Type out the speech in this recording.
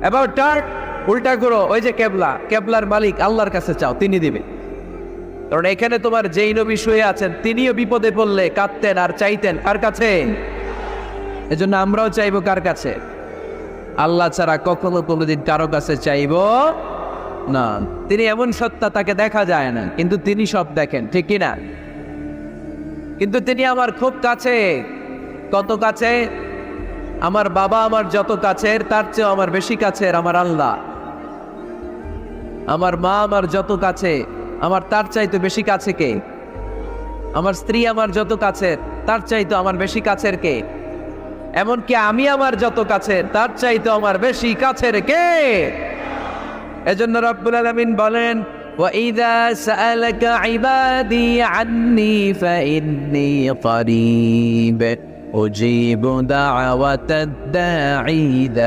এবার টার্ন উল্টা করো, ওই যে কেবলা, কেবলার মালিক আল্লাহর কাছে চাও, তিনি দিবে। কারণ এখানে তোমার যেই নবী শুয়ে আছেন তিনিও বিপদে পড়লে কাঁদতেন আর চাইতেন কার কাছে? এজন্য আমরাও চাইবো কার কাছে? আল্লাহ ছাড়া কখনো কোনোদিন কারো কাছে চাইবো না। তিনি এমন সত্তা, তাকে দেখা যায় না, কিন্তু তিনি সব দেখেন, ঠিক কিনা? কিন্তু তিনি আমার খুব কাছে। কত কাছে? আমার বাবা আমার যত কাছের তার চেয়েও আমার বেশি কাছের আমার আল্লাহ। আমার মা আমার যত কাছে আমার তার চাইতে বেশি কাছে কে? আমার স্ত্রী আমার যত কাছের তার চাইতে আমার বেশি কাছের কে? এমনকি আমি আমার যত কাছের তার চাইতে আমার বেশি কাছের কে? এজন্য রব্বুল আলামিন বলেন, وَإِذَا سَأَلَكَ عِبَادِي عَنِّي فَإِنِّي قَرِيبٌ أُجِيبُ دَعْوَةَ الدَّاعِ إِذَا